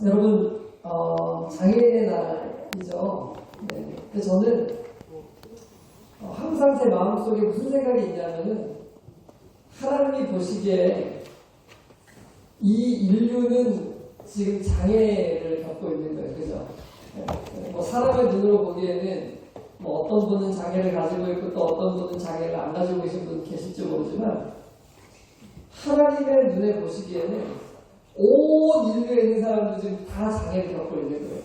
여러분, 장애인의 날이죠. 네. 근데 저는 항상 제 마음속에 무슨 생각이 있냐면은 하나님이 보시기에 이 인류는 지금 장애를 겪고 있는 거예요. 그죠? 네. 뭐 사람의 눈으로 보기에는 뭐 어떤 분은 장애를 가지고 있고 또 어떤 분은 장애를 안 가지고 계신 분 계실지 모르지만 하나님의 눈에 보시기에는 온 인류에 있는 사람들 지금 다 장애를 겪고 있는 거예요.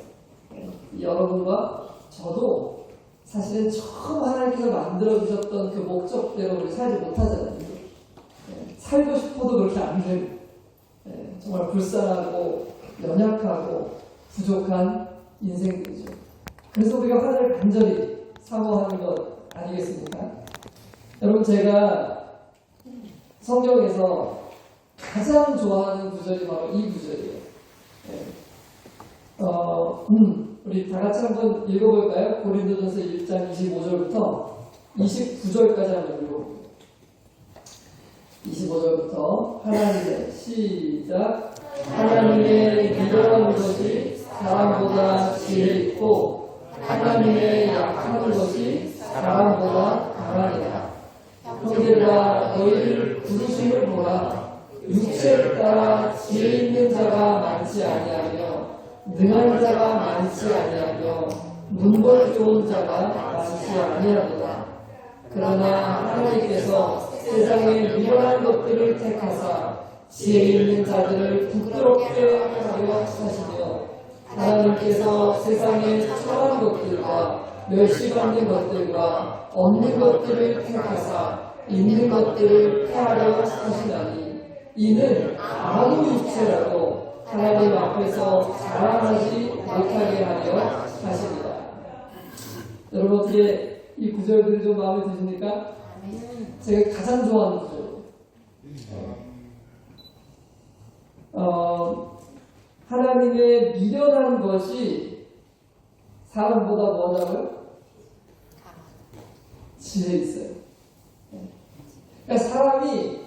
여러분과 저도 사실은 처음 하나님께서 만들어주셨던 그 목적대로 우리 살지 못하잖아요. 살고 싶어도 그렇게 안 되고 정말 불쌍하고 연약하고 부족한 인생들이죠. 그래서 우리가 하나님을 간절히 사모하는 것 아니겠습니까? 여러분, 제가 성경에서 가장 좋아하는 구절이 바로 이 구절이에요. 우리 다 같이 한번 읽어볼까요? 고린도전서 1장 25절부터 29절까지 한번 읽어볼게요. 25절부터 하나님의 시작. 하나님의 미련한 것이 사람보다 지혜 있고 하나님의 약한 것이 사람보다 강하니라. 형제들아, 너희를 부르심을 보라. 육체에 따라 지혜 있는 자가 많지 아니하며 능한 자가 많지 아니하며 문벌 좋은 자가 많지 아니하도다. 그러나 하나님께서 세상의 미련한 것들을 택하사 지혜 있는 자들을 부끄럽게 하려 하시며 하나님께서 세상의 천한 것들과 멸시받는 것들과 없는 것들을 택하사 있는 것들을 폐하려 하시나니 이는 아무 육체라도 하나님 앞에서 자랑하지 못하게 하려 하십니다. 여러분, 어떻게 이 구절들이 좀 마음에 드십니까? 제가 가장 좋아하는 구절이에요. 하나님의 미련한 것이 사람보다 뭐라고요? 지혜 있어요. 그러니까 사람이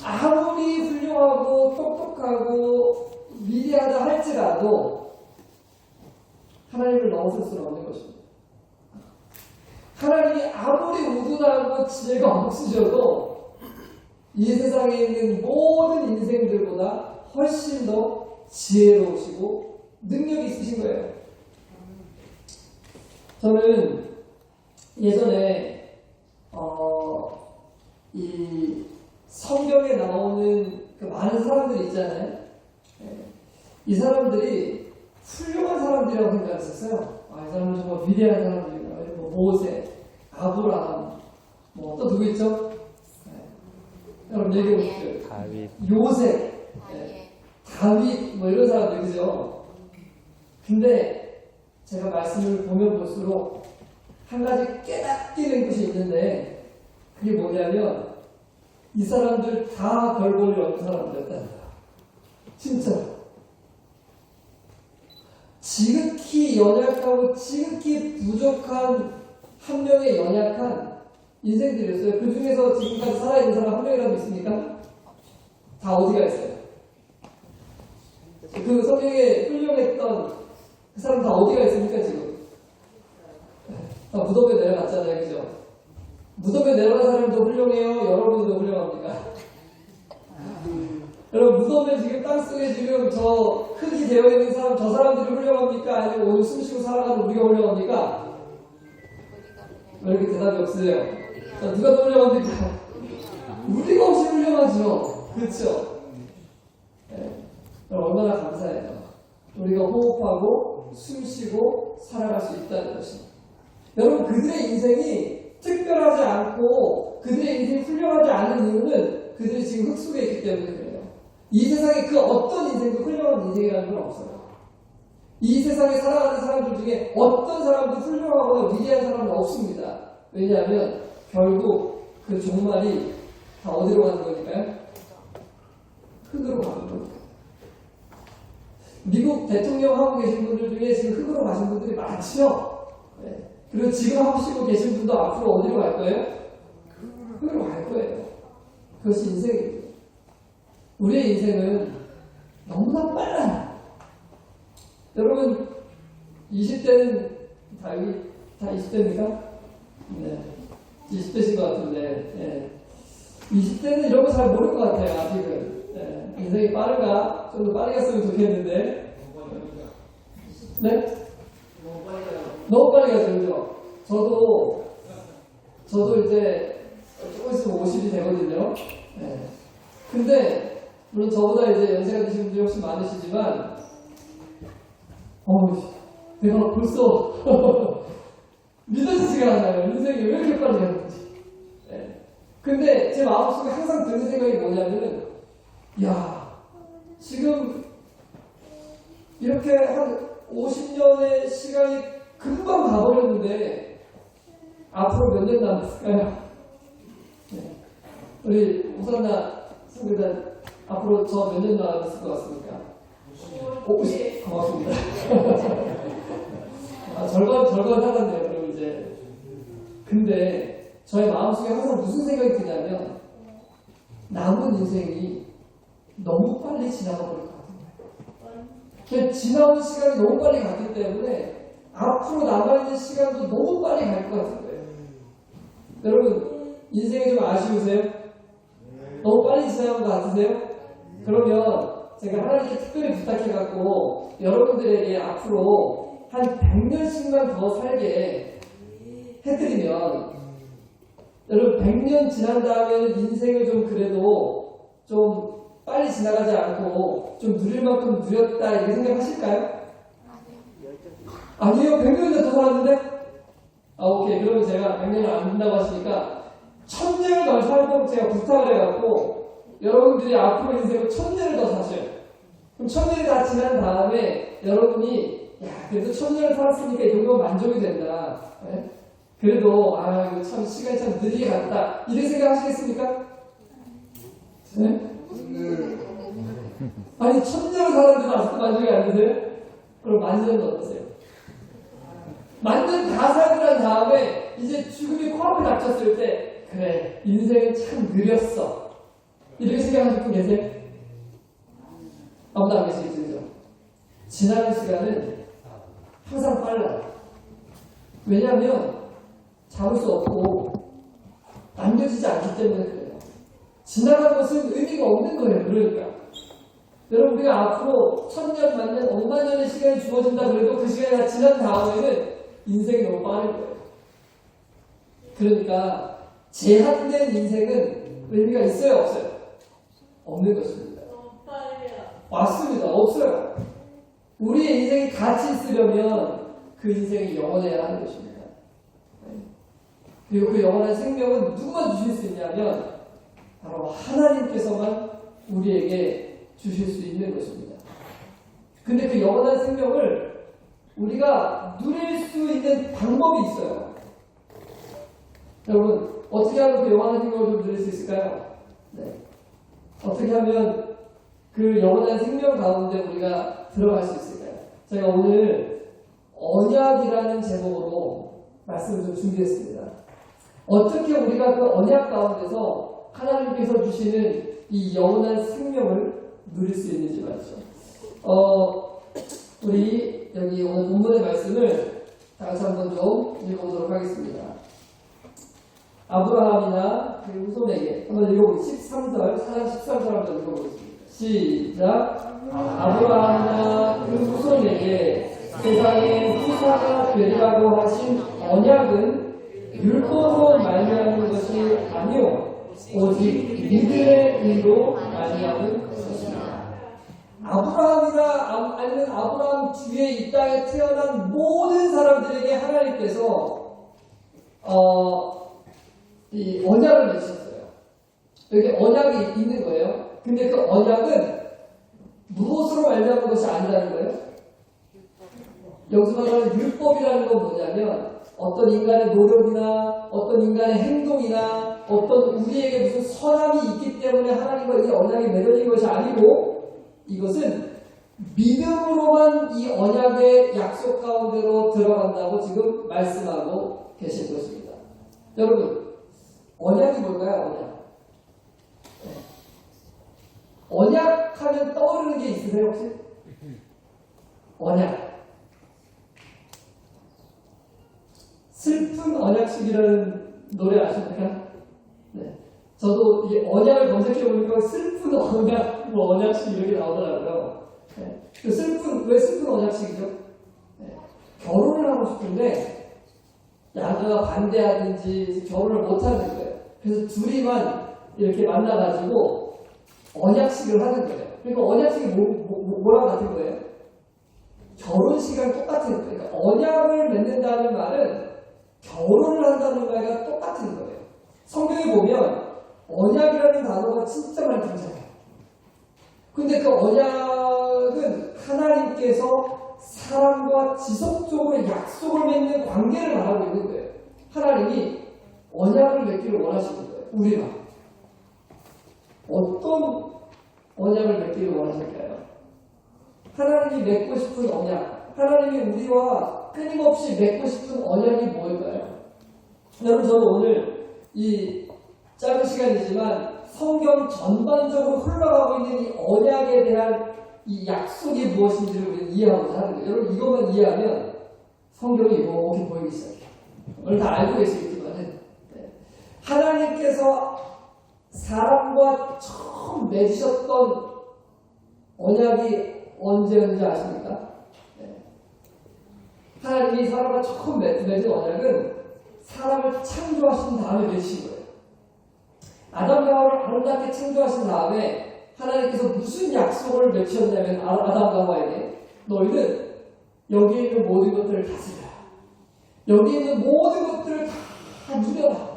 아무리 훌륭하고 똑똑하고 위대하다 할지라도 하나님을 넘어설 수는 없는 것입니다. 하나님이 아무리 우둔하고 지혜가 없으셔도 이 세상에 있는 모든 인생들보다 훨씬 더 지혜로우시고 능력이 있으신 거예요. 저는 예전에 이 성경에 나오는 그 많은 사람들이 있잖아요. 이 사람들이 훌륭한 사람들이라고 생각했었어요. 이 사람은 정말 위대한 사람들이구나. 뭐 모세, 아브라함, 뭐 또 누구 있죠? 여러분 얘기해보십시오. 요셉, 다윗, 뭐 이런 사람들, 그죠? 근데 제가 말씀을 보면 볼수록 한 가지 깨닫게 것이 있는데 그게 뭐냐면 이 사람들 다 별 볼일 없는 사람들이었다. 진짜. 지극히 연약하고 지극히 부족한 한 명의 연약한 인생들이었어요. 그 중에서 지금까지 살아있는 사람 한 명이라도 있습니까? 다 어디가 있어요? 그 성경에 훌륭했던 그 사람 다 어디가 있습니까, 지금? 다 무덤에 내려갔잖아요, 그죠? 무덤에 내려간 사람도 훌륭해요? 여러분도 훌륭합니까? 여러분, 무덤에 지금 땅속에 지금 저 흙이 되어 있는 사람, 저 사람들이 훌륭합니까? 아니면 오늘 숨쉬고 살아가는 우리가 훌륭합니까? 왜 이렇게 대답이 없으세요? 자, 누가 더 훌륭합니까? 우리가 없이 훌륭하죠. 그렇죠? 네. 얼마나 감사해요. 우리가 호흡하고 숨쉬고 살아갈 수 있다는 것입니다. 여러분, 그들의 인생이 특별하지 않고 그들의 인생이 훌륭하지 않은 이유는 그들이 지금 흙 속에 있기 때문에 그래요. 이 세상에 그 어떤 인생도 훌륭한 인생이라는 건 없어요. 이 세상에 살아가는 사람들 중에 어떤 사람도 훌륭하거나 위대한 사람은 없습니다. 왜냐하면 결국 그 종말이 다 어디로 가는 거니까요? 흙으로 가는 거니까. 미국 대통령 하고 계신 분들 중에 지금 흙으로 가신 분들이 많죠? 네. 그리고 지금 하시고 계신 분도 앞으로 어디로 갈 거예요? 흙으로 갈 거예요. 그것이 인생입니다. 우리의 인생은 너무나 빨라요. 여러분 20대는 다 여기 다 20대입니까? 네, 20대신 것 같은데 예. 20대는 이런 거 잘 모를 것 같아요. 아직은 예. 인생이 빠른가? 좀 더 빨리 갔으면 좋겠는데 네? 너무 빨리 가죠. 그죠? 저도 이제 조금 있으면 50이 되거든요. 예. 근데 물론 저보다 이제 연세가 드신 분들이 훨씬 많으시지만 내가 벌써 믿어지지가 않아요. 인생이 왜 이렇게 빨리 가는지. 네. 근데 제 마음속에 항상 드는 생각이 뭐냐면은, 야, 지금 이렇게 한 50년의 시간이 금방 가버렸는데, 앞으로 몇 년 남았을까요? 네. 우리 오산나 선교단 앞으로 저 몇 년 남았을 것 같습니까? 50. 고맙습니다. 절반 하던데요, 그럼 이제. 근데 저의 마음속에 항상 무슨 생각이 드냐면 남은 인생이 너무 빨리 지나가 버릴 것 같아요. 지나온 시간이 너무 빨리 갔기 때문에 앞으로 남아있는 시간도 너무 빨리 갈 것 같은 거예요. 여러분, 인생이 좀 아쉬우세요? 너무 빨리 지나간 것 같으세요? 그러면 제가 하나님께 특별히 부탁해갖고 여러분들에게 앞으로 한 100년씩만 더 살게 해드리면 여러분 100년 지난 다음에는 인생을 좀 그래도 좀 빨리 지나가지 않고 좀 누릴 만큼 누렸다 이렇게 생각하실까요? 아니에요? 100년이나 더 살았는데? 오케이. 그러면 제가 100년을 안 된다고 하시니까 1000년을 더 살도록 제가 부탁을 해갖고 여러분들이 앞으로 인생을 1000년을 더 사셔요. 그럼 1000년이 다 지난 다음에 여러분이 그래도 1000년을 살았으니까 이 정도면 만족이 된다. 네? 그래도 이거 참 시간이 참 느리게 갔다. 이렇게 생각하시겠습니까? 네? 아니 1000년을 살았는데 아직도 만족이 안 되세요? 그럼 10,000년은 어떠세요? 10,000년 다 살고 난 다음에 이제 죽음이 코앞에 닥쳤을 때 그래 인생은 참 느렸어. 이렇게 생각하실 분 계세요? 아무도 안 계시겠죠? 지나는 시간은 항상 빨라요. 왜냐하면 잡을 수 없고 남겨지지 않기 때문에 그래요. 지나간 것은 의미가 없는 거예요. 그러니까 여러분 우리가 앞으로 1000년, 만년, 억만 년의 시간이 주어진다 그래도 그 시간이 다 지난 다음에는 인생이 너무 빠른 거예요. 그러니까 제한된 인생은 의미가 있어요? 없어요? 없는 것입니다. 맞습니다. 없어요. 우리의 인생이 가치 있으려면 그 인생이 영원해야 하는 것입니다. 그리고 그 영원한 생명은 누가 주실 수 있냐면 바로 하나님께서만 우리에게 주실 수 있는 것입니다. 근데 그 영원한 생명을 우리가 누릴 수 있는 방법이 있어요. 여러분 어떻게 하면 그 영원한 생명을 좀 누릴 수 있을까요? 네. 어떻게 하면 그 영원한 생명 가운데 우리가 들어갈 수 있을까요? 제가 오늘 언약이라는 제목으로 말씀을 좀 준비했습니다. 어떻게 우리가 그 언약 가운데서 하나님께서 주시는 이 영원한 생명을 누릴 수 있는지 말이죠. 우리 여기 오늘 본문의 말씀을 다같이 한번 좀 읽어보도록 하겠습니다. 아브라함이나 그 후손에게 한번 읽어보겠습니다. 13절, 4장 13절 한번 읽어보겠습니다. 시작. 아브라함이나 그 후손에게 세상의 후사가 되리라고 하신 언약은 율법으로 말미암는 것이 아니요 오직 믿음의 의로 말미암은 것입니다. 아브라함이나 아니면 아브라함 뒤에 이 땅에 태어난 모든 사람들에게 하나님께서 이 언약을 내셨어요. 여기 언약이 있는 거예요. 근데 그 언약은 무엇으로 말미암은 것이 아니라는 거예요. 여기서 말하는 율법이라는 건 뭐냐면 어떤 인간의 노력이나 어떤 인간의 행동이나 어떤 우리에게 무슨 선함이 있기 때문에 하나님과 이 언약이 맺어진 것이 아니고 이것은 믿음으로만 이 언약의 약속 가운데로 들어간다고 지금 말씀하고 계신 것입니다. 여러분 언약이 뭘까요? 언약. 언약하면 떠오르는 게 있으세요 혹시? 언약. 슬픈 언약식이라는 노래 아십니까? 네. 저도 이게 언약을 검색해보니까 슬픈 언약, 뭐 언약식 이렇게 나오더라고요. 네. 그 왜 슬픈 언약식이죠? 네. 결혼을 하고 싶은데, 야가 반대하든지 결혼을 못하는 거예요. 그래서 둘이만 이렇게 만나가지고 언약식을 하는 거예요. 그러니까 언약식이 뭐랑 같은 거예요? 결혼식이랑 똑같은 거예요. 그러니까 언약을 맺는다는 말은 결혼을 한다는 말과 똑같은 거예요. 성경에 보면 언약이라는 단어가 진짜 많이 등장해요. 근데 그 언약은 하나님께서 사람과 지속적으로 약속을 맺는 관계를 말하고 있는 거예요. 하나님이 언약을 맺기를 원하시는 거예요. 우리가. 어떤 언약을 맺기를 원하실까요? 하나님이 맺고 싶은 언약. 하나님이 우리와 끊임없이 맺고 싶은 언약이 뭘까요? 여러분, 저는 오늘 이 짧은 시간이지만 성경 전반적으로 흘러가고 있는 이 언약에 대한 이 약속이 무엇인지를 우리는 이해하고자 하는 거예요. 여러분, 이것만 이해하면 성경이 이렇게 보이기 시작해요. 오늘 다 알고 계시겠지만은, 하나님께서 사람과 처음 맺으셨던 언약이 언제였는지 아십니까? 하나님이 사람과 처음 맺은 언약은 사람을 창조하신 다음에 맺으신 거예요. 아담과 하와를 아름답게 창조하신 다음에 하나님께서 무슨 약속을 맺으셨냐면 아담과 하와에게 너희는 여기 있는 모든 것들을 다스려라. 여기 있는 모든 것들을 다 누려라.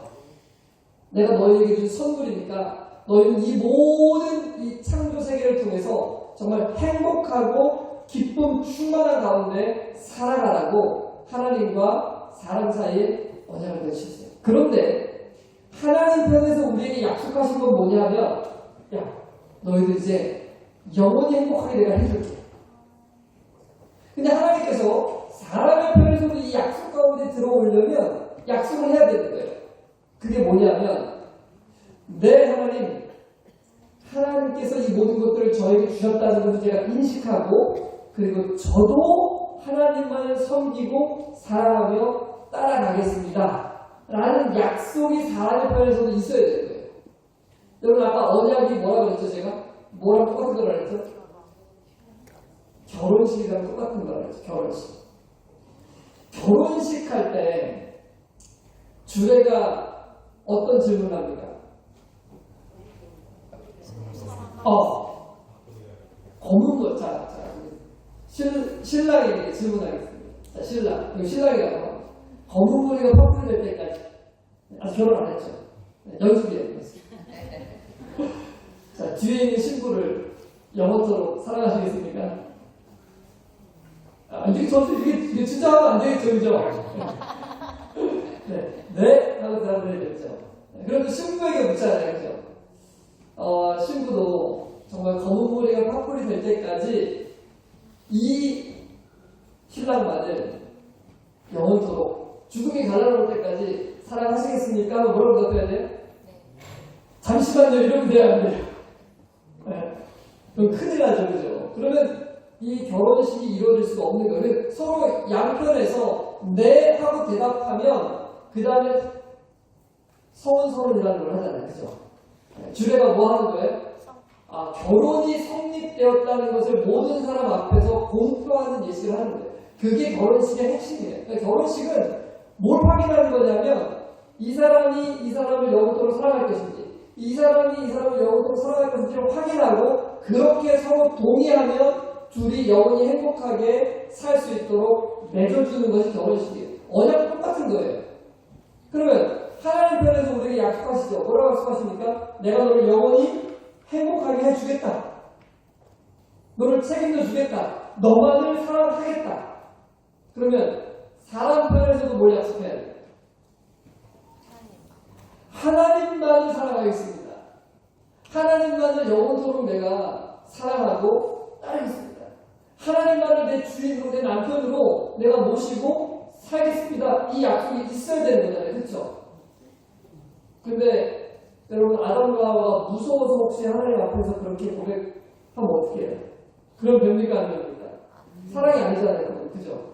내가 너희에게 준 선물이니까 너희는 이 모든 이 창조 세계를 통해서 정말 행복하고 기쁨 충만한 가운데 살아가라고 하나님과 사람 사이에 언약을 맺으셨어요. 그런데 하나님 편에서 우리에게 약속하신 건 뭐냐면, 야, 너희들 이제 영원히 행복하게 내가 해줄게. 근데 하나님께서 사람의 편에서도 이 약속 가운데 들어오려면 약속을 해야 되는 거예요. 그게 뭐냐면, 네, 하나님께서 이 모든 것들을 저에게 주셨다는 것을 제가 인식하고, 그리고 저도 하나님만을 섬기고 사랑하며 따라가겠습니다. 라는 약속이 사람의 편에서도 있어야 되는 거예요. 여러분, 아까 언약이 뭐라고 그랬죠? 제가? 뭐랑 똑같은 거라 그랬죠? 결혼식이랑 똑같은 거라 그랬죠. 결혼식. 결혼식 할 때 주례가 어떤 질문을 합니까? 검은 거, 신랑에게 질문하겠습니다. 자, 신랑이라고 검은 머리가 퍼플 될 때까지 아직 결혼 안 했죠. 연습이에요. 자, 뒤에 있는 신부를 영원토록 사랑하시겠습니까? 이게 진짜 하면 안 되겠죠, 그죠? 네, 하고 대답을 해야 되겠죠. 그래도 신부에게 묻잖아요, 그죠? 신부도 정말 검은 머리가 퍼플이 될 때까지 이 신랑만을 영원토록 죽음이 갈라놓을 때까지 사랑하시겠습니까? 뭐라고 대답해야 돼요? 잠시만요, 이러면 돼야 안 돼요? 그럼 큰일 나죠, 그죠? 그러면 이 결혼식이 이루어질 수가 없는 거예요. 서로 양편에서 네 하고 대답하면 그 다음에 서원서론이라는 걸 하잖아요, 그죠? 주례가 뭐 하는 거예요? 결혼이 성립되었다는 것을 모든 사람 앞에서 공표하는 예식을 하는 거예요. 그게 결혼식의 핵심이에요. 그러니까 결혼식은 뭘 확인하는 거냐면 이 사람이 이 사람을 영원토록 사랑할 것인지, 이 사람이 이 사람을 영원토록 사랑할 것인지를 확인하고 그렇게 서로 동의하면 둘이 영원히 행복하게 살 수 있도록 맺어주는 것이 결혼식이에요. 언약 똑같은 거예요. 그러면 하나님 편에서 우리에게 약속하시죠. 뭐라고 약속하십니까? 내가 너를 영원히 행복하게 해주겠다. 너를 책임져 주겠다. 너만을 사랑하겠다. 그러면 사람 편에서도 뭘 약속해야 돼요? 하나님만을 사랑하겠습니다. 하나님만을 영원토록 내가 사랑하고 따르겠습니다. 하나님만을 내 주인으로, 내 남편으로 내가 모시고 살겠습니다. 이 약속이 있어야 되는 거잖아요. 그렇죠? 근데 여러분, 아담과 하와가 무서워서 혹시 하나님 앞에서 그렇게 고백하면 어떻게 해요? 그럼 됩니까? 안 됩니까? 사랑이 아니잖아요. 그죠?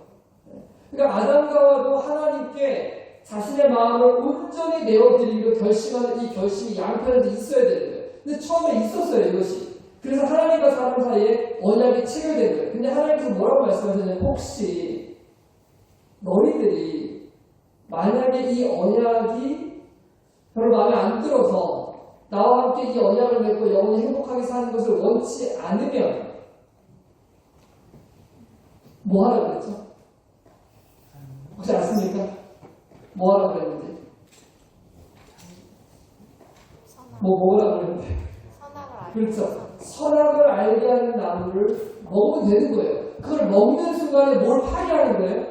그러니까 아담과 하와도 하나님께 자신의 마음을 온전히 내어드리기로 결심하는 이 결심이 양편에도 있어야 되는 거예요. 근데 처음에 있었어요, 이것이. 그래서 하나님과 사람 사이에 언약이 체결된 거예요. 근데 하나님께서 뭐라고 말씀하셨냐면, 혹시 너희들이 만약에 이 언약이 별로 마음에 안 들어서 나와 함께 이 언약을 맺고 영원히 행복하게 사는 것을 원치 않으면 뭐 하라고 그랬죠? 혹시 아십니까? 뭐 하라고 그랬는지? 뭐라고 그랬는데? 그렇죠. 선악을 알게 하는 나무를 먹으면 되는 거예요. 그걸 먹는 순간에 뭘 파괴하는 거예요?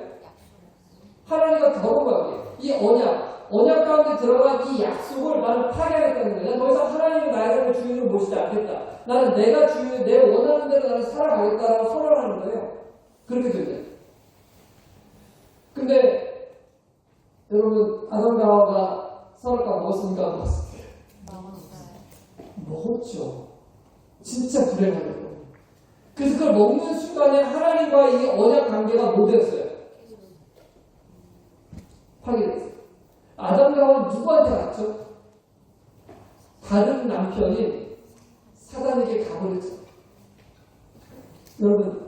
하나님과 결혼하게. 이 언약 가운데 들어간 이 약속을 나는 파괴하겠다는 거예요. 나는 더 이상 하나님의 나의 삶의 주인으로 모시지 않겠다. 나는 내가 주인, 내 원하는 대로 나는 살아가겠다라고 선언하는 거예요. 그렇게 되죠. 근데 여러분, 아담과 하와가 선악과 먹었습니까? 먹었습니까? 먹었죠. 진짜 불행하네요. 그래서 그걸 먹는 순간에 하나님과 이 언약 관계가 뭐 되었어요? 파괴됐어요. 아담과 하와는 누구한테 갔죠? 다른 남편인 사단에게 가버렸죠. 여러분,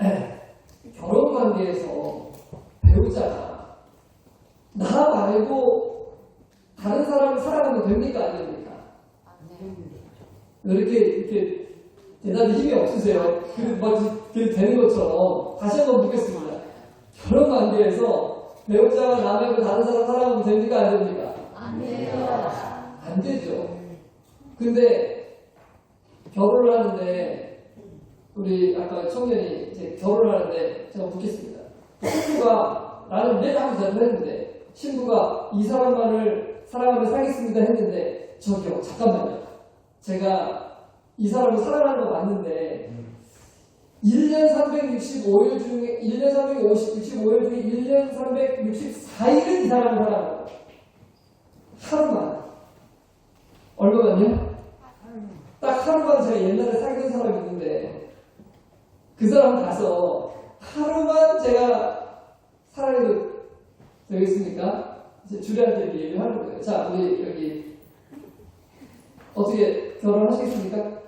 결혼 관계에서 배우자가 나 말고 다른 사람을 사랑하면 됩니까? 안 됩니까? 이렇게 대답이 힘이 없으세요. 그게 되는 것처럼 다시 한번 묻겠습니다. 결혼 관계에서 배우자가 나 말고 다른 사람 사랑하면 됩니까? 안 됩니까? 안 돼요. 안 되죠. 근데 결혼을 하는데 우리 아까 청년이 이제 결혼을 하는데 제가 묻겠습니다. 신부가 나는 매일 하고 대답했는데 신부가 이 사람만을 사랑하며 살겠습니다 했는데 저기요 잠깐만요. 제가 이 사람을 사랑하는 거 맞는데 1년 365일 중에 1년 365일 중에 1년 364일은 이 사람을 사랑하고 하루만 얼마만요? 딱 하루만 제가 옛날에 사귀던 사람이 있는데 그 사람 가서 하루만 제가 사랑해도 되겠습니까? 이제 주례한테 이렇게 얘기를 하는 거예요. 자, 우리 여기 어떻게 결혼하시겠습니까?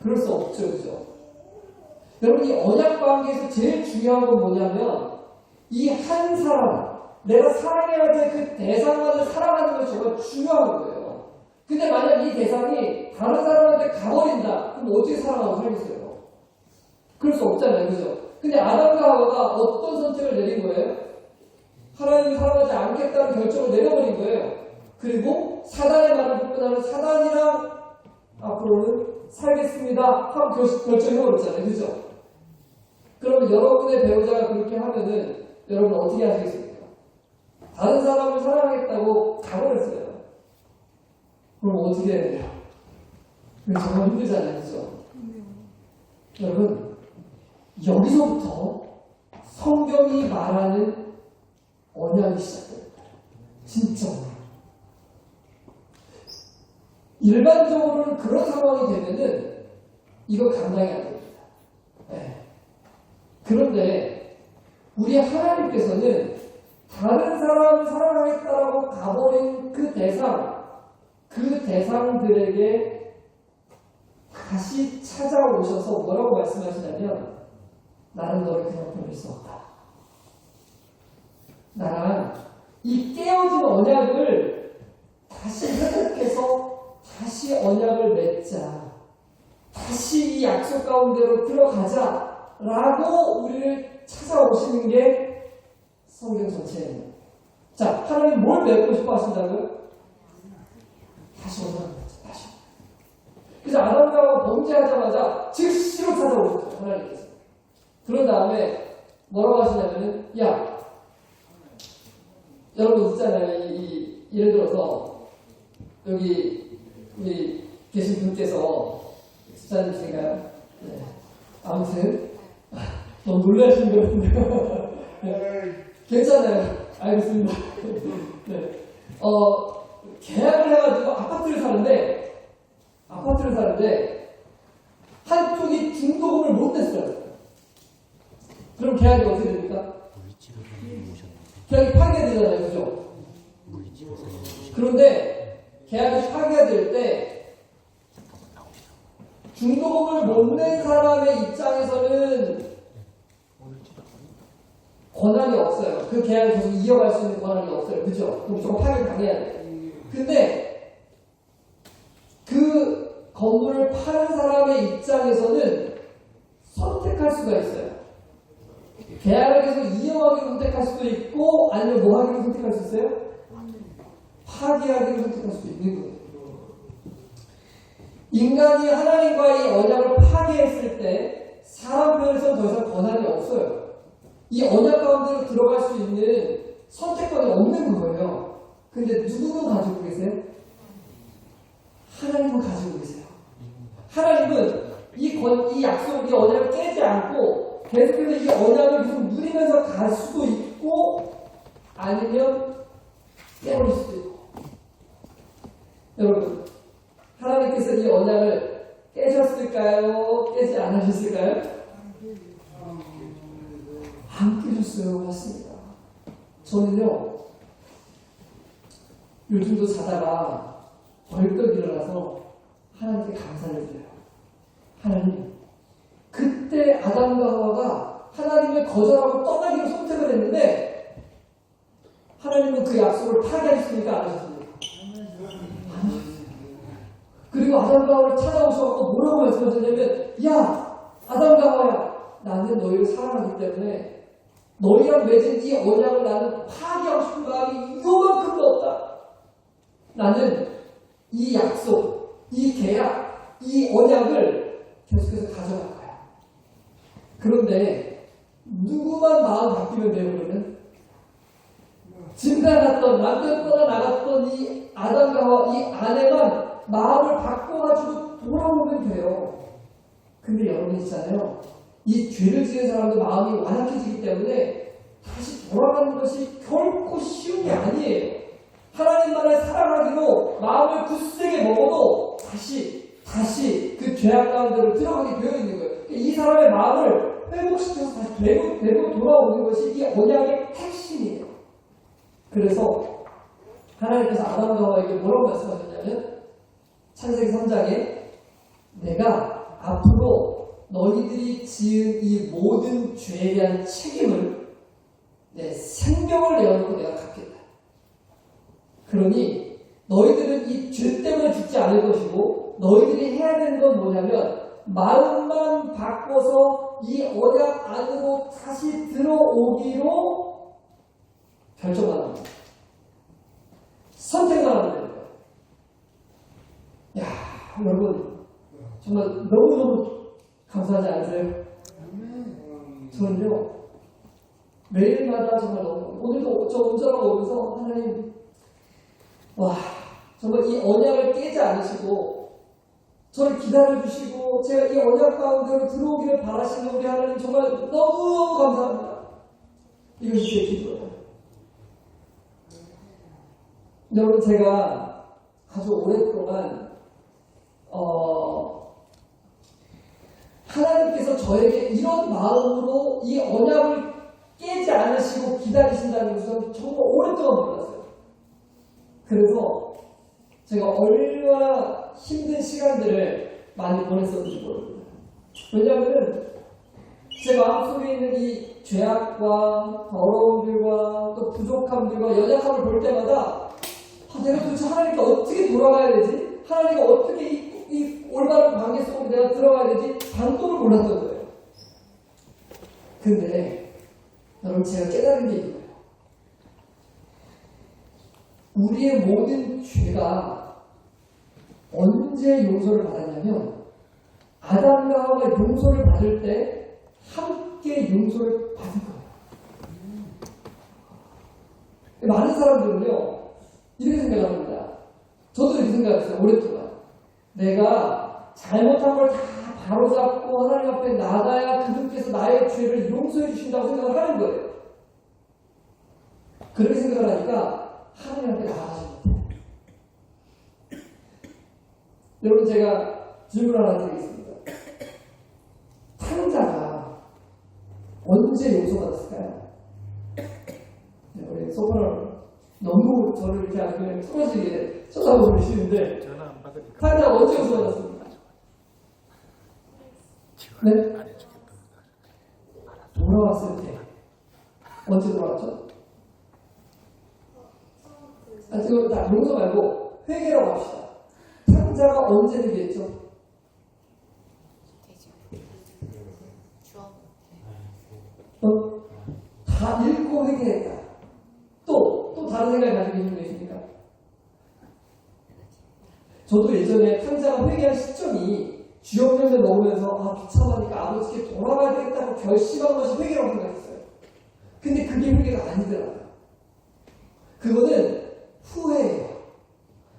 그럴 수 없죠, 그죠? 여러분, 이 언약 관계에서 제일 중요한 건 뭐냐면 이 한 사람, 내가 사랑해야 될 그 대상만을 사랑하는 것이 정말 중요한 거예요. 근데 만약 이 대상이 다른 사람한테 가버린다, 그럼 어떻게 사랑하고 살겠어요? 그럴 수 없잖아요, 그죠? 근데 아담과 하와가 어떤 선택을 내린 거예요? 하나님을 사랑하지 않겠다는 결정을 내려버린 거예요. 그리고 사단의 말을 듣고 나면 사단이랑 앞으로는 살겠습니다 하고 결정해버렸잖아요, 그죠? 그러면 여러분의 배우자가 그렇게 하면은 여러분 어떻게 하시겠습니까? 다른 사람을 사랑하겠다고 가버렸어요. 그럼 어떻게 해야 돼요? 정말 힘들잖아요, 그죠? 여러분, 여기서부터 성경이 말하는 언약이 시작됩니다. 진짜 언약. 일반적으로는 그런 상황이 되면은 이거 감당이 안 됩니다. 네. 그런데 우리 하나님께서는 다른 사람을 사랑하겠다라고 가버린 그 대상들에게 다시 찾아오셔서 뭐라고 말씀하시냐면 나는 너를 그냥 보낼 수 없다. 나랑 이 깨어진 언약을 다시 회복해서 다시 언약을 맺자. 다시 이 약속 가운데로 들어가자. 라고 우리를 찾아오시는 게 성경 전체예요. 자, 하나님 뭘 맺고 싶어 하신다고요? 다시 언약을 맺자. 다시. 그래서 아담과 하와가 범죄하자마자 즉시로 찾아오셨죠. 하나님께서. 그런 다음에 뭐라고 하시냐면은 야, 여러분 있잖아요. 예를 들어서 여기 우리 계신 분께서 집사님이신가요? 네. 아무튼 너무 놀라신 것 같은데요. 네. 괜찮아요. 알겠습니다. 네. 계약을 해가지고 아파트를 사는데 한쪽이 중도금을 못 냈어요. 그럼 계약이 어떻게 됩니까? 계약이 파괴되잖아요. 그죠? 그런데 계약이 파괴될 때 중도금을 못 낸 사람의 입장에서는 권한이 없어요. 그 계약을 계속 이어갈 수 있는 권한이 없어요. 그죠? 그럼 무조건 파괴 당해야 돼요. 근데 그 건물을 파는 사람의 입장에서는 선택할 수가 있어요. 계약을 계속 이어가기를 선택할 수도 있고 아니면 뭐 하기를 선택할 수 있어요? 파기하기를 선택할 수도 있는 거예요. 인간이 하나님과의 언약을 파기했을 때 사람 편에서는 더 이상 권한이 없어요. 이 언약 가운데로 들어갈 수 있는 선택권이 없는 거예요. 근데 누구는 가지고 계세요? 하나님은 가지고 계세요. 하나님은 이 약속, 이 언약을 깨지 않고 계속해서 이 언약을 계속 누리면서 갈 수도 있고 아니면 깨버릴 수도 있고. 여러분, 하나님께서 이 언약을 깨셨을까요? 깨지 않으셨을까요? 안 깨졌어요. 맞습니다. 저는요, 요즘도 자다가 벌떡 일어나서 하나님께 감사를 드려요. 하나님, 그때 아담과 하와가 하나님을 거절하고 떠나기로 선택을 했는데 하나님은 그 약속을 파기하셨습니까? 안 하셨습니까? 안 하셨어요. 그리고 아담과 하와를 찾아오셔서 뭐라고 말씀하셨냐면, 야, 아담과 하와야, 나는 너희를 사랑하기 때문에 너희랑 맺은 이 언약을 나는 파기하고 싶은 마음이 이만큼도 없다. 나는 이 약속, 이 계약, 이 언약을 계속해서 가져갈 거야. 그런데 누구만 마음 바뀌면 돼요, 그러면? 지나갔던, 남편 떠나 나갔던 이 아담과 이 아내만 마음을 바꿔가지고 돌아오면 돼요. 근데 여러분 있잖아요. 이 죄를 지은 사람도 마음이 완악해지기 때문에 다시 돌아가는 것이 결코 쉬운 게 아니에요. 하나님만을 사랑하기로 마음을 굳세게 먹어도 다시 그 죄악 가운데로 들어가게 되어 있는 거예요. 이 사람의 마음을 회복시켜서 다시 되고 돌아오는 것이 이 언약의 핵심이에요. 그래서 하나님께서 아담과 하와에게 뭐라고 말씀하셨냐면 창세기 3장에 내가 앞으로 너희들이 지은 이 모든 죄에 대한 책임을 내 생명을 내어놓고 내가 갚겠다. 그러니 너희들은 이 죄 때문에 죽지 않을 것이고 너희들이 해야 되는 건 뭐냐면 마음만 바꿔서 이 언약 안으로 다시 들어오기로 결정만 합니다. 선택만 하면 됩니다. 야, 여러분 정말 너무너무 감사하지 않으세요? 저는요 매일마다 정말 너무 오늘도 저 운전하고 오면서 하나님 와 정말 이 언약을 깨지 않으시고 저를 기다려주시고 제가 이 언약 가운데로 들어오기를 바라시는 우리 하나님 정말 너무너무 감사합니다. 이것이 제 기도예요. 여러분 제가 아주 오랫동안 하나님께서 저에게 이런 마음으로 이 언약을 깨지 않으시고 기다리신다는 것은 정말 오랫동안 몰랐어요. 그래서 제가 얼마나 힘든 시간들을 많이 보냈었는지 모릅니다. 왜냐하면 제 마음속에 있는 이 죄악과 더러움들과 또 부족함들과 연약함을 볼 때마다 내가 도대체 하나님께 어떻게 돌아가야 되지? 하나님과 어떻게 이 올바른 관계 속으로 내가 들어가야 되지? 방법을 몰랐던 거예요. 근데 여러분 제가 깨달은 게 이거예요. 우리의 모든 죄가 언제 용서를 받았냐면 아담과 하와가 용서를 받을 때 함께 용서를 받은 거예요. 많은 사람들은요 이렇게 생각합니다. 저도 이렇게 생각했어요. 오랫동안 내가 잘못한 걸 다 바로잡고 하나님 앞에 나가야 그분께서 나의 죄를 용서해 주신다고 생각을 하는 거예요. 그렇게 생각을 하니까 하나님 앞에 나가지 못해요. 여러분 제가 질문 하나 드리겠습니다. 탕자가 언제 용서받았을까요? 네, 우리 소프라노 너무 저를 이렇게 아주 그냥 틀어지게 쳐다보고 계시는데 전화 안 받으니까 탄자가 언제 용서받았습니까? 네? 안 해주겠다. 돌아왔을 때 언제 돌아왔죠? 지금 다 용서 말고 회개라고 합시다. 탕자가 언제 회개했죠? 다 읽고 회개했다. 또 다른 생각을 가지고 있는 분 계십니까? 저도 예전에 탕자가 회개한 시점이 주역면을 먹으면서 비참하니까 아버지께 돌아가야 되겠다고 결심한 것이 회개라고 생각했어요. 근데 그게 회개가 아니더라고요. 그거는 후회예요.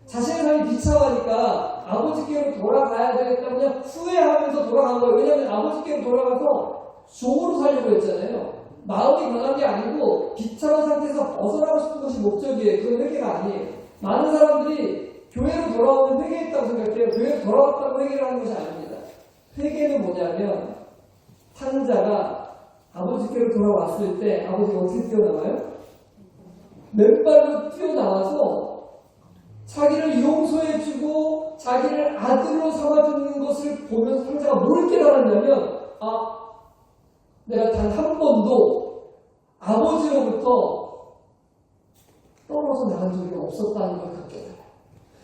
자신의 삶이 비참하니까 아버지께로 돌아가야 되겠다고 그냥 후회하면서 돌아간 거예요. 왜냐하면 아버지께로 돌아가서 종으로 살려고 했잖아요. 마음이 변한 게 아니고 비참한 상태에서 벗어나고 싶은 것이 목적이에요. 그건 회개가 아니에요. 많은 사람들이 교회로 돌아오면 회개했다고 생각해요. 교회로 돌아왔다고 회개를 하는 것이 아닙니다. 회개는 뭐냐면 탕자가 아버지께로 돌아왔을 때 아버지가 어떻게 뛰어나와요? 맨발로 뛰어나와서 자기를 용서해주고 자기를 아들로 삼아주는 것을 보면서 탕자가 뭘 깨달았냐면 내가 단 한 번도 아버지로부터 떨어져 나간 적이 없었다는 걸 느꼈어요.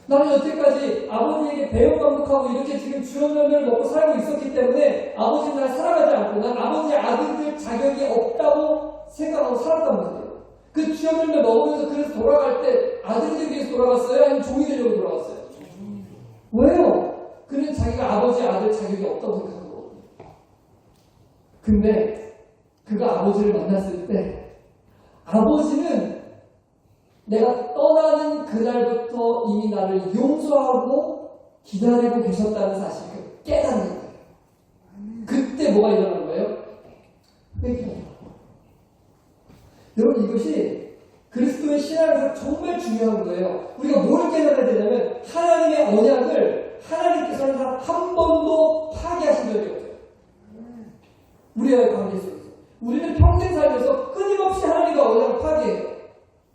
나는 여태까지 아버지에게 배역감독하고 이렇게 지금 주연면을 먹고 살고 있었기 때문에 아버지는 날 사랑하지 않고 난 아버지의 아들들 자격이 없다고 생각하고 살았단 말이에요. 그 주연면을 먹으면서 그래서 돌아갈 때 아들이 되기 위해서 돌아갔어요? 아니면 종이 되려고 돌아갔어요? 왜요? 그는 자기가 아버지의 아들 자격이 없다고 생각한 거거든요. 근데 그가 아버지를 만났을 때 아버지는 내가 떠나는 그날부터 이미 나를 용서하고 기다리고 계셨다는 사실을 깨닫는 거예요. 그때 뭐가 일어난 거예요? 회개가. 여러분 이것이 그리스도의 신앙에서 정말 중요한 거예요. 우리가 뭘 깨달아야 되냐면 하나님의 언약을 하나님께서는 한 번도 파괴하신 적이 없어요. 우리와의 관계 속에서. 우리는 평생 살면서 끊임없이 하나님과 언약을 파괴해요.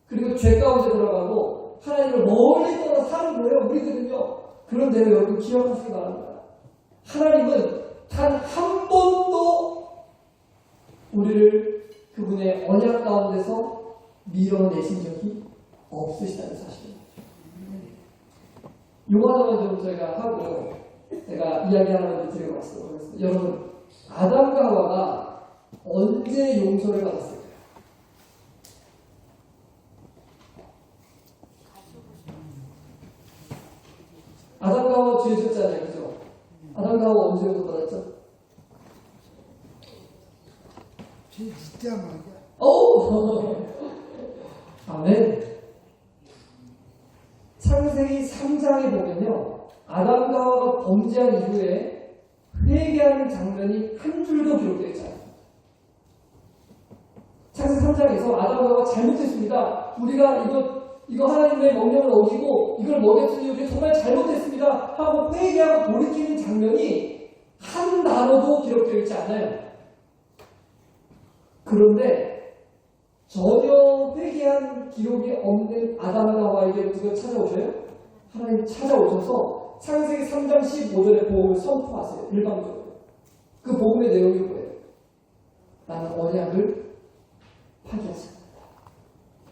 그리고 죄 가운데 들어가고 하나님을 멀리 떠나 사는 거예요. 우리들은요. 그런데 여러분 기억하시기 바랍니다. 하나님은 단 한 번도 우리를 그분의 언약 가운데서 밀어내신 적이 없으시다는 사실입니다. 요거 하나만 좀 저희가 하고 제가 이야기 하나만 드리고 왔어요. 여러분 아담과 하와가 언제 용서를 받았을까요? 아담과 하와 죄 짓잖아요. 그죠? 아담과 하와 언제 용서 받았죠? 죄 짓자마자. 오! 아멘. 창세기 3장에 보면요. 아담과 하와가 범죄한 이후에 회개하는 장면이 한 줄도 기록되어 있지 않습니다. 창세기 3장에서 아담과 하와가 잘못했습니다. 우리가 이거 하나님의 명령을 어기고 이걸 먹였으니 우리 정말 잘못했습니다 하고 회개하고 돌이키는 장면이 한 단어도 기록되어 있지 않아요. 그런데 전혀 회개한 기록이 없는 아담과 하와에게 누가 찾아오셔요? 하나님 찾아오셔서 창세기 3장 15절의 복음을 선포하세요. 일방적으로. 그 복음의 내용이 뭐예요? 나는 언약을 파기하지 않는다.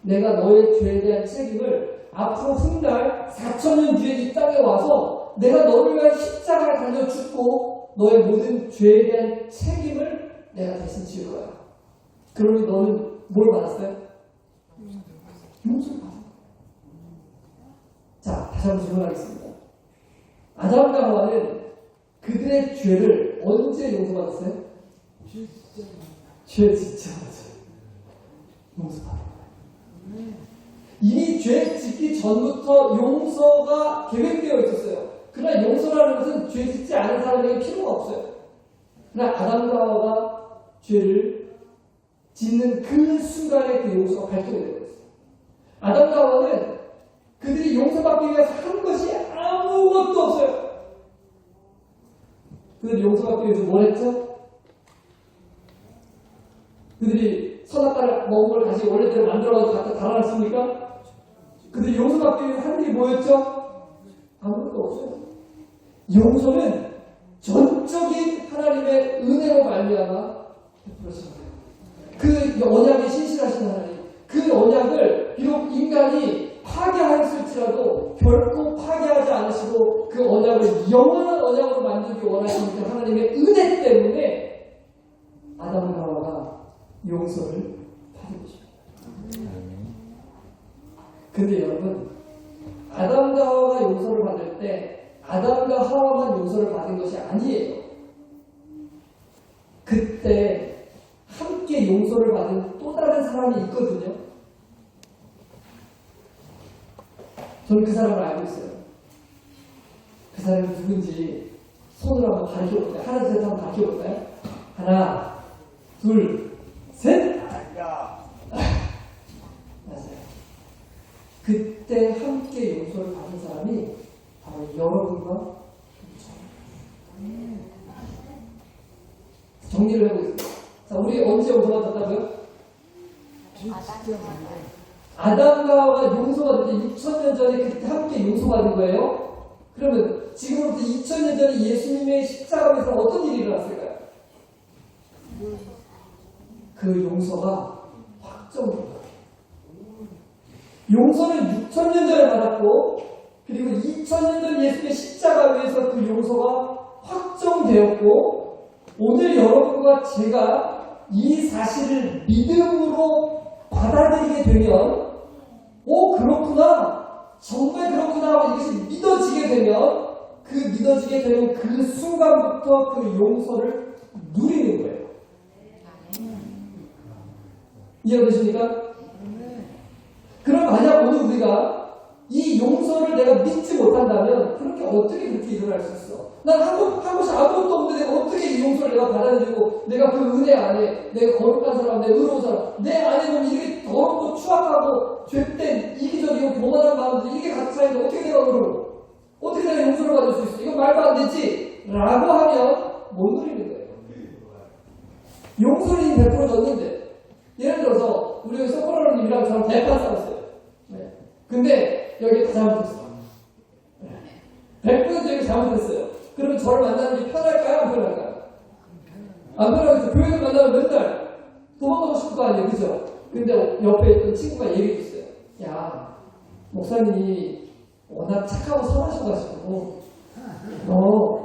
내가 너의 죄에 대한 책임을 앞으로 훗날 4,000년 뒤에 이 땅에 와서 내가 너를 위한 십자가를 달려 죽고 너의 모든 죄에 대한 책임을 내가 대신 지을 거야. 그러니 너는 뭘 받았어요? 용서를 받았어요. 자, 다시 한번 질문하겠습니다. 아담과 하와는 그들의 죄를 언제 용서받았어요? 죄 짓자마자 용서받았어요. 이미 죄 짓기 전부터 용서가 계획되어 있었어요. 그러나 용서라는 것은 죄 짓지 않은 사람에게 필요가 없어요. 그러나 아담과 하와가 죄를 짓는 그 순간에 그 용서가 발동이 되고 있어요. 아담과 하와는 그들이 용서받기 위해서 한 것이 아무것도 없어요. 그들이 용서받기 위해서 뭘 했죠? 그들이 선악과를 먹은 걸 다시 원래대로 만들어가지고 갖다 달아놨습니까? 그들이 용서받기 위해서 한 일이 뭐였죠? 아무것도 없어요. 용서는 전적인 하나님의 은혜로 말미암아 베풀어집니다. 그 언약이 신실하신 하나님, 그 언약을 비록 인간이 파괴하였을지라도 결코 파괴하지 않으시고 그 언약을 영원한 언약으로 만들기 원하시는 그 하나님의 은혜 때문에 아담과 하와가 용서를 받은 것입니다. 근데 여러분, 아담과 하와가 용서를 받을 때 아담과 하와만 용서를 받은 것이 아니에요. 그때 함께 용서를 받은 또 다른 사람이 있거든요. 저는 그 사람을 알고 있어요. 그 사람이 누군지 손으로 한번 가르쳐볼까요? 하나, 둘, 셋 한번 가르쳐볼까요? 하나, 둘, 셋! 맞아요. 그때 함께 용서를 받은 사람이 바로 여러분과 정리를 해보겠습니다. 자, 우리 언제 용서받았다고요? 아담과 하와가 용서받을 때 6,000년 전에 그때 함께 용서받은 거예요. 그러면 지금부터 2,000년 전에 예수님의 십자가에서 어떤 일이 일어났을까요? 그 용서가 확정된 거예요. 용서는 6,000년 전에 받았고 그리고 2,000년 전 예수님의 십자가 위에서 그 용서가 확정되었고 오늘 여러분과 제가 이 사실을 믿음으로 받아들이게 되면 그렇구나 정말 그렇구나 하고 이것이 믿어지게 되면 그 믿어지게 되는 그 순간부터 그 용서를 누리는 거예요. 이해되십니까? 그럼 만약 오늘 우리가 이 용서를 내가 믿지 못한다면 그렇게 어떻게 그렇게 일어날 수 있어? 난 한 곳이 아무것도 없는데 내가 어떻게 이 용서를 내가 받아들이고 내가 그 은혜 안에 내가 거룩한 사람, 내가 의로운 사람 내 안에 보면 이게 더럽고 추악하고 죄된 이기적이고 교만한 마음들 이게 같이 차이는데 어떻게 내가 의로워? 어떻게 내가 용서를 받을 수 있어? 이건 말도 안 되지? 라고 하면 못 누리는 거예요. 용서를 이미 100% 줬는데 예를 들어서 우리 여기 서커러님이랑 저랑 대판 싸웠어요. 네. 근데 여기 다 잘못했어. 100% 여기 잘못했어요. 그러면 저를 만나는 게 편할까요? 안 편할까요? 안 편하겠죠. 교회에서 만나면 맨날 도망가고 싶을 거 아니에요. 그죠? 근데 옆에 있던 친구가 얘기해 줬어요. 야, 목사님이 워낙 착하고 선하셔가지고 너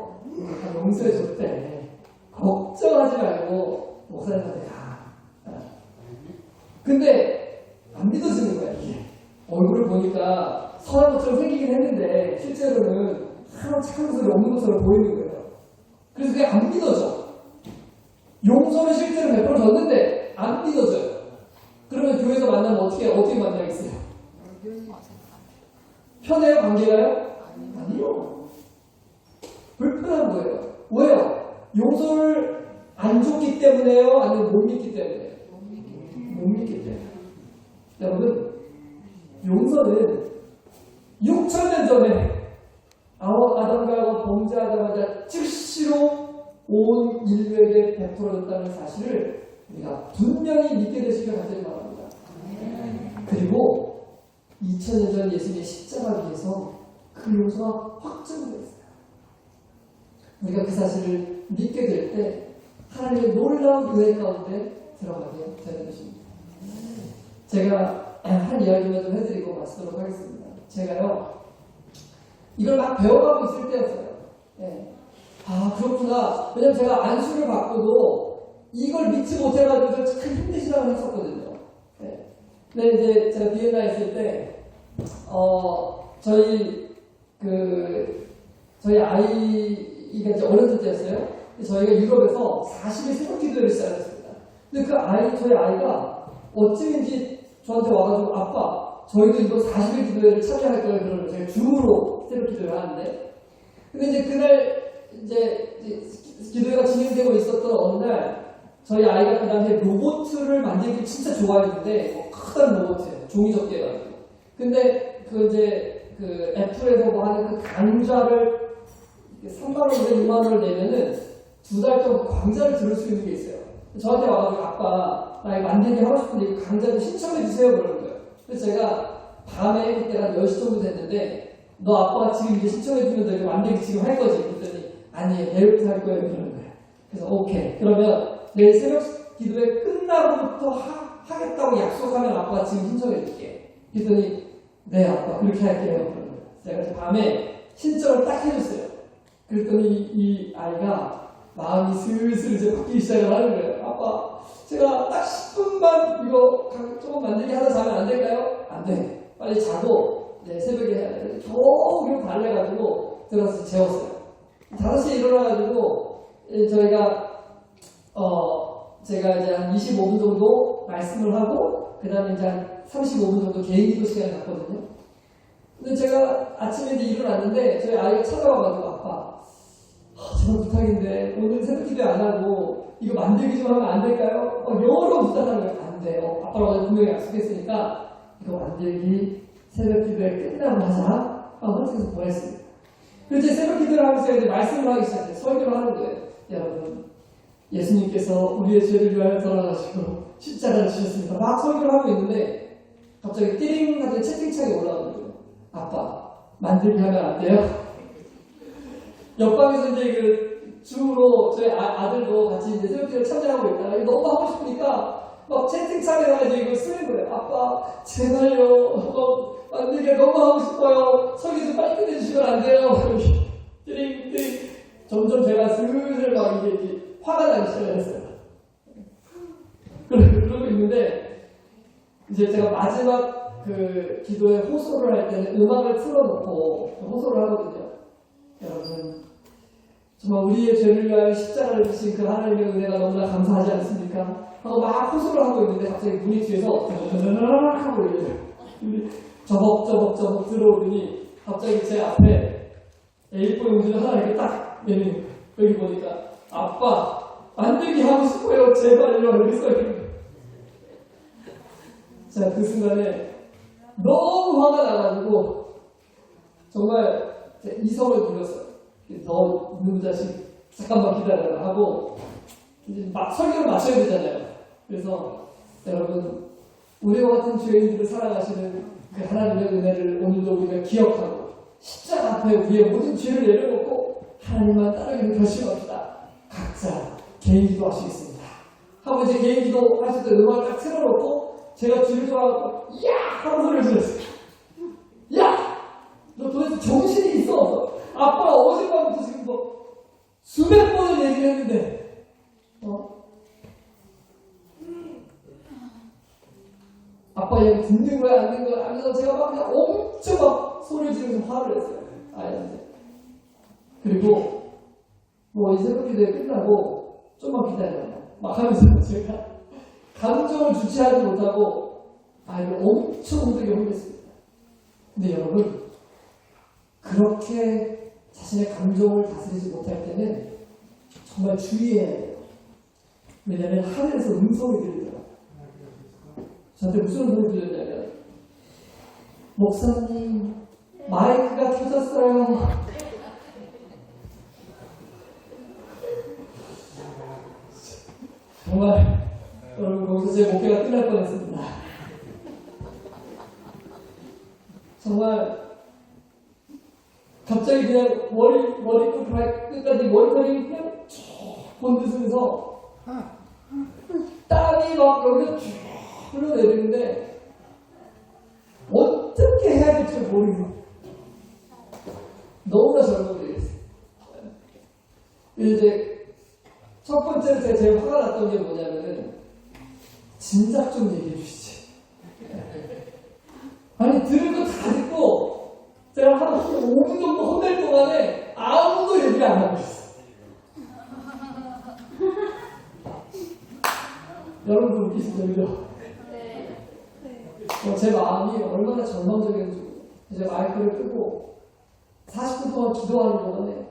다 용서해 줬대. 걱정하지 말고 목사님한테 가. 근데 안 믿어지는 거야 이게. 얼굴을 보니까 선한 것처럼 생기긴 했는데 실제로는 하나도 착한 모습이 없는 것처럼 보이는 거예요. 그래서 그게 안 믿어져. 용서는 실제로 100% 줬는데 안 믿어져요. 그러면 교회에서 만나면 어떻게 만나겠어요? 편해요? 관계가요? 아니요. 불편한 거예요. 왜요? 용서를 안 줬기 때문에요? 아니면 못 믿기 때문에요? 못 믿기 때문에. 여러분, 용서는 6,000년 전에 아담과 하와가 범죄하자마자 즉시로 온 인류에게 베풀어졌다는 사실을 우리가 분명히 믿게 되시길 간절히 바랍니다. 그리고 2000년 전 예수님의 십자가 위에서 그 용서가 확정되었어요. 우리가 그 사실을 믿게 될 때 하나님의 놀라운 은혜 가운데 들어가게 되는 것입니다. 제가 한 이야기만 좀 해드리고 마치도록 하겠습니다. 제가요, 이걸 막 배워가고 있을 때였어요. 네. 아, 그렇구나. 왜냐면 제가 안수를 받고도 이걸 믿지 못해가지고 참 힘드시다고 했었거든요. 네. 근데 이제 제가 비엔나 있을 때, 저희 아이가 이제 어렸을 때였어요. 저희가 유럽에서 40일 새벽 기도회를 시작했습니다. 근데 저희 아이가 어찌인지 저한테 와가지고 아빠, 저희도 이거 40일 기도회를 참여할 거예요. 그러면 제가 줌으로 새벽 기도회를 하는데. 근데 이제 그날 이제 기도회가 진행되고 있었던 어느 날 저희 아이가 그 당시에 로봇을 만들기 진짜 좋아했는데 큰 로봇이에요. 종이 접기 해가지고. 근데 그 애플에서 뭐 하는 그 강좌를 3만원, 2만원을 내면은 2달 동안 강좌를 들을 수 있는 게 있어요. 저한테 와가지고 아빠 나 이거 만들기 하고 싶은데 이거 강좌 좀 신청해 주세요 그러는 거예요. 그래서 제가 밤에 그때가 한 10시 정도 됐는데 너 아빠가 지금 이제 신청해 주면 너 이거 만들기 지금 할 거지? 그랬더니 아니에요 내일부터 할 거예요 그러는 거예요. 그래서 오케이 그러면 내일 새벽 기도회 끝나고부터 하겠다고 약속하면 아빠가 지금 신청해 줄게. 그랬더니 네 아빠 그렇게 할게요 그러는 거예요. 제가 이제 밤에 신청을 딱 해줬어요. 그랬더니 이 아이가 마음이 슬슬 이제 바뀌기 시작을 하는 거예요. 아빠, 제가 딱 10분만 이거 조금 만들기 하다 자면 안 될까요? 안 돼. 빨리 자고, 이제 새벽에 해야 돼. 겨우 달래가지고 들어가서 재웠어요. 5시에 일어나가지고, 제가 이제 한 25분 정도 말씀을 하고, 그 다음에 이제 한 35분 정도 개인 기도 시간을 갖거든요. 근데 제가 아침에 이제 일어났는데, 저희 아이가 찾아와가지고, 아빠, 정말 부탁인데 오늘 새벽 기도 안 하고 이거 만들기 좀 하면 안 될까요? 영어로 부탁하는 거예요. 안 돼요. 아빠랑 분명히 약속했으니까 이거 만들기 새벽 기도에 끝나고 하자. 그래서 보냈습니다. 그래서 이제 새벽 기도를 하면서 이제 말씀을 하기 시작해요. 설교를 하는 거예요. 여러분, 예수님께서 우리의 죄를 위하여 돌아가시고 십자가를 지셨습니다. 막 설교를 하고 있는데 갑자기 띠링 하더니 채팅창에 올라오는 거예요. 아빠, 만들기 하면 안 돼요? 옆방에서 이제 그 줌으로 저희 아들도 같이 이제 새벽기도를 참여하고 있다가 이거 너무 하고 싶으니까 막 채팅창에다가 이제 이걸 쓰는 거예요. 아빠 제발요. 만들기 너무 하고 싶어요. 설교 좀 빨리 끝내주시면 안 돼요. 띠링 점점 제가 슬슬 막 이게 화가 나기 시작을 했어요. 그러고 있는데 이제 제가 마지막 그 기도에 호소를 할 때는 음악을 틀어놓고 호소를 하거든요. 여러분 정말 우리의 죄를 위하여 십자가를 지신 그 하나님의 은혜가 너무나 감사하지 않습니까? 하고 막 호소를 하고 있는데 갑자기 문이 뒤에서 하고 열려요. 저벅저벅 들어오더니 갑자기 제 앞에 A4 용지를 하나 이렇게 딱 내는 거예요. 여기 보니까 아빠 만들기 하고 싶어요 제발요 이렇게 써있는 거예요. 자, 그 순간에 너무 화가 나가지고 정말 이성을 눌렀어요. 너 이놈 자식 잠깐만 기다려라 하고 이제 막 설교를 마쳐야 되잖아요. 그래서 여러분 우리와 같은 죄인들을 사랑하시는 그 하나님의 은혜를 오늘도 우리가 기억하고 십자가 앞에 우리의 모든 죄를 내려놓고 하나님만 따르기를 결심합시다. 각자 개인 기도하시겠습니다. 하고 이제 개인 기도 하실 때 음악을 딱 틀어놓고 제가 뒤를 돌아가고 야! 하고 소리를 질렀어요. 야! 너 도대체 정신이 있어? 아빠가 어젯밤부터 지금 뭐 수백 번을 얘기를 했는데 아빠 얘기 듣는 거야 안 듣는 거야 하면서 제가 막 그냥 엄청 막 소리를 지르면서 화를 냈어요. 아이한테. 그리고 뭐 이 새벽 기도회 끝나고 좀만 기다려요 막 하면서 제가 감정을 주체하지 못하고 아이를 엄청 힘들게 혼냈습니다. 근데 여러분 그렇게 자신의 감정을 다스리지 못할 때는 정말 주의해야 돼요. 왜냐하면 하늘에서 음성이 들리더라고요. 저한테 무슨 음성이 들렸냐면 목사님 마이크가 켜졌어요. 정말 여러분 거기서 제 목회가 끝날 뻔했습니다. 정말 갑자기 그냥 머리끝 발끝까지 머리카락이 그냥 쭉 건드면서 땀이 막 여기서 쭉 흘러내리는데 어떻게 해야 될지 모르겠어요. 너무나 절망되겠어요. 이제 첫 번째로 제가 제일 화가 났던 게 뭐냐면은 진작 좀 얘기해 주시지. 아니 들을 거 다 듣고 제가 한 5분 정도 혼낼 동안에 아무도 얘기를 안 하고 있어요. 여러분도 웃기시죠? 그죠? 네. 제 마음이 얼마나 절망적이었는지 이제 마이크를 끄고 40분 동안 기도하는 동안에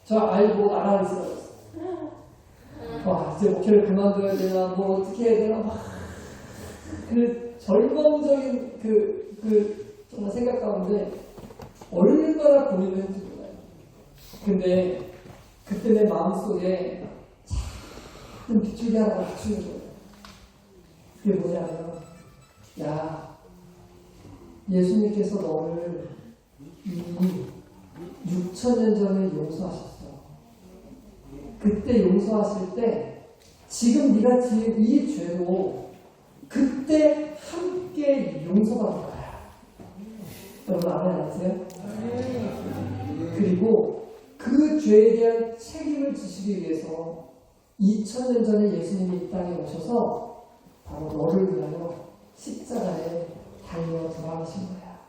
저 알고 나가는 있어요. 와 이제 목회를 그만둬야 되나 뭐 어떻게 해야 되나 막 그 절망적인 그 정말 생각 가운데 얼마나 고민을 했는지 몰라요. 근데 그때 내 마음속에 큰 빗줄기 하나가 갖추는 거예요. 그게 뭐냐면, 야, 예수님께서 너를 이미 6,000년 전에 용서하셨어. 그때 용서하실 때 지금 네가 지은 이 죄도 그때 함께 용서받을 거야. 여러분 아멘 아세요? 그리고 그 죄에 대한 책임을 지시기 위해서 2000년 전에 예수님이 이 땅에 오셔서 바로 너를 위하여 십자가에 달려 돌아가신 거야.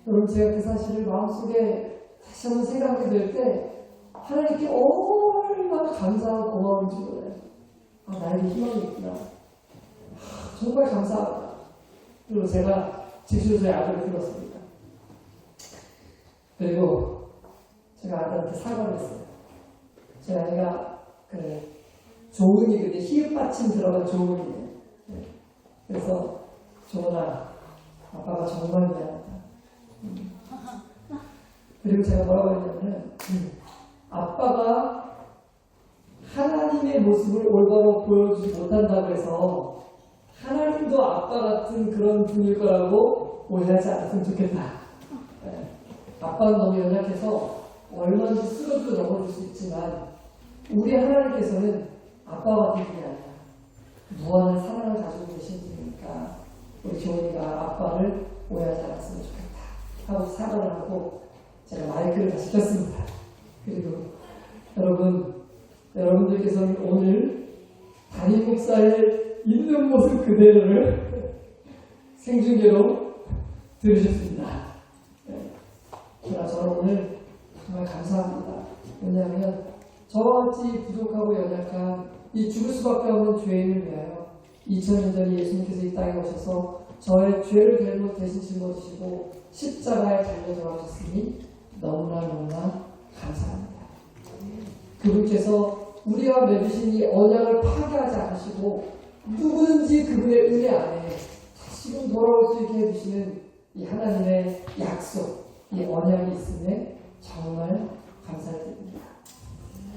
여러분 제가 그 사실을 마음속에 다시 한번 생각하게 될 때 하나님께 얼마나 감사하고 고마운지 몰라요. 아, 나에게 희망이 있구나. 정말 감사하다. 그리고 제가 직접 저희 아들을 들었습니다. 그리고 제가 아들한테 사과를 했어요. 제 아이가 조은이 근데 히읗 받침 들어간 조은이에요. 그래서 조은아, 아빠가 정말 미안하다. 그리고 제가 뭐라고 했냐면 아빠가 하나님의 모습을 올바로 보여주지 못한다고 해서 하나님도 아빠 같은 그런 분일 거라고 오해하지 않았으면 좋겠다. 아빠는 너무 연약해서 얼마든지 쓰러져 넘어질 수 있지만 우리 하나님께서는 아빠 같은 분이 아니야. 무한한 사랑을 가지고 계신 분이니까 우리 조은이가 아빠를 오해하지 않았으면 좋겠다 하고 사과를 하고 제가 마이크를 다시 켰습니다. 그리고 여러분들께서는 오늘 담임 목사의 있는 모습 그대로를 생중계로 들으셨습니다. 그러나 저는 오늘 정말 감사합니다. 왜냐하면 저와 같이 부족하고 연약한 이 죽을 수밖에 없는 죄인을 위하여 2000년 전에 예수님께서 이 땅에 오셔서 저의 죄를 대신 짊어지시고 십자가에 달려 돌아오셨으니 너무나 감사합니다. 그분께서 우리와 맺으신 이 언약을 파괴하지 않으시고 누구든지 그분의 은혜 안에 다시금 돌아올 수 있게 해주시는 이 하나님의 약속, 이 언약이 있음에 정말 감사를 드립니다.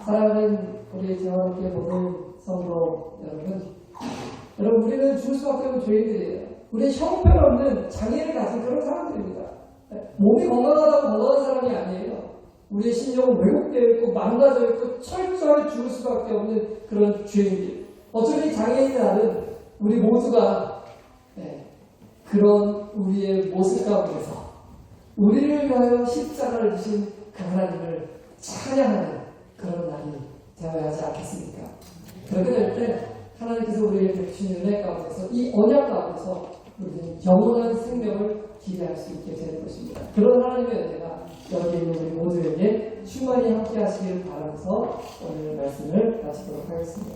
사랑하는 우리 재화롭게 모든 성도 여러분, 우리는 죽을 수밖에 없는 죄인들이에요. 우리는 형편없는 장애를 가진 그런 사람들입니다. 몸이 건강하다고 건강한 사람이 아니에요. 우리의 심령은 왜곡되어 있고 망가져 있고 철저하게 죽을 수밖에 없는 그런 죄인들. 어차피 장애인이 나는 우리 모두가 그런 우리의 모습 가운데서 우리를 위하여 십자가를 주신 그 하나님을 찬양하는 그런 날이 되어야 하지 않겠습니까? 그렇게 될 때 하나님께서 우리에게 주신 은혜 가운데서 이 언약 가운데서 우리는 영원한 생명을 기대할 수 있게 되는 것입니다. 그런 하나님의 은혜가 여기 있는 우리 모두에게 충만히 함께 하시길 바라면서 오늘 말씀을 마치도록 하겠습니다.